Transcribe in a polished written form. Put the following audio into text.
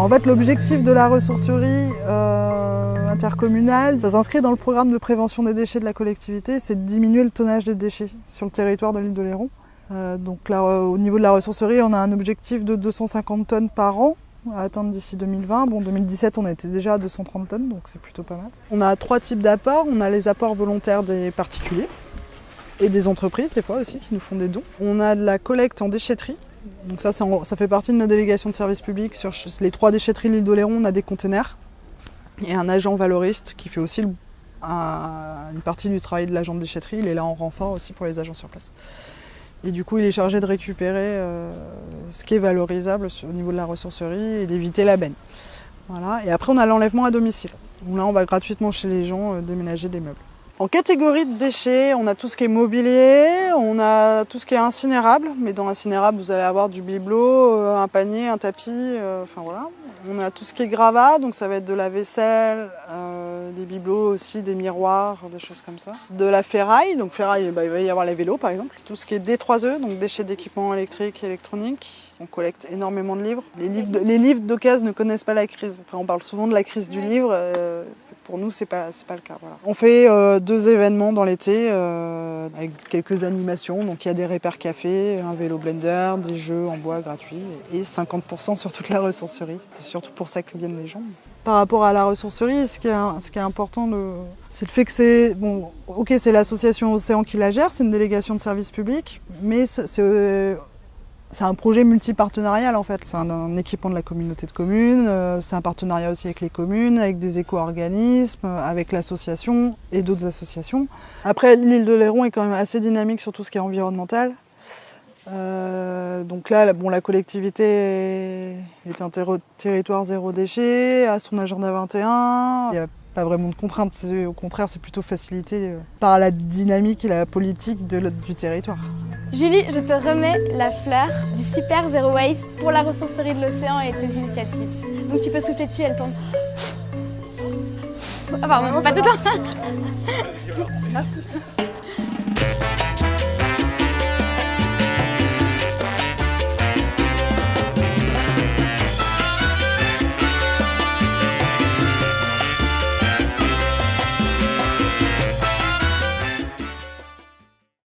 En fait, l'objectif de la ressourcerie intercommunale, ça s'inscrit dans le programme de prévention des déchets de la collectivité, c'est de diminuer le tonnage des déchets sur le territoire de l'île d'Oléron. Donc là, au niveau de la ressourcerie, on a un objectif de 250 tonnes par an à atteindre d'ici 2020. Bon, 2017, on était déjà à 230 tonnes, donc c'est plutôt pas mal. On a 3 types d'apports. On a les apports volontaires des particuliers et des entreprises, des fois aussi, qui nous font des dons. On a de la collecte en déchetterie. Donc ça fait partie de notre délégation de service public. Sur les 3 déchetteries de l'île d'Oléron, on a des containers et un agent valoriste qui fait aussi une partie du travail de l'agent de déchetterie. Il est là en renfort aussi pour les agents sur place. Et du coup, il est chargé de récupérer ce qui est valorisable au niveau de la ressourcerie et d'éviter la benne. Voilà. Et après, on a l'enlèvement à domicile, où là, on va gratuitement chez les gens déménager des meubles. En catégorie de déchets, on a tout ce qui est mobilier, on a tout ce qui est incinérable. Mais dans l'incinérable, vous allez avoir du bibelot, un panier, un tapis, enfin voilà. On a tout ce qui est gravat, donc ça va être de la vaisselle, des bibelots aussi, des miroirs, des choses comme ça. De la ferraille, donc ferraille, il va y avoir les vélos par exemple. Tout ce qui est D3E, donc déchets d'équipements électriques et électroniques. On collecte énormément de livres. Les livres d'occasion ne connaissent pas la crise. Enfin, on parle souvent de la crise du livre. Pour nous, c'est pas le cas. Voilà. On fait 2 événements dans l'été avec quelques animations. Donc il y a des repères café, un vélo blender, des jeux en bois gratuits et 50% sur toute la ressourcerie. C'est surtout pour ça que viennent les gens. Par rapport à la ressourcerie, ce qui est important, c'est le fait que c'est l'association Océan qui la gère, c'est une délégation de service public, mais c'est un projet multipartenarial en fait. C'est un équipement de la communauté de communes, c'est un partenariat aussi avec les communes, avec des éco-organismes, avec l'association et d'autres associations. Après, l'île d'Oléron est quand même assez dynamique sur tout ce qui est environnemental. Donc là, la collectivité est un territoire zéro déchet, à son agenda 21. Il n'y a pas vraiment de contraintes, au contraire, c'est plutôt facilité par la dynamique et la politique du territoire. Julie, je te remets la fleur du Super Zero Waste pour la ressourcerie de l'océan et tes initiatives. Donc tu peux souffler dessus, elle tombe. Ah pardon, pas tout le temps. Merci.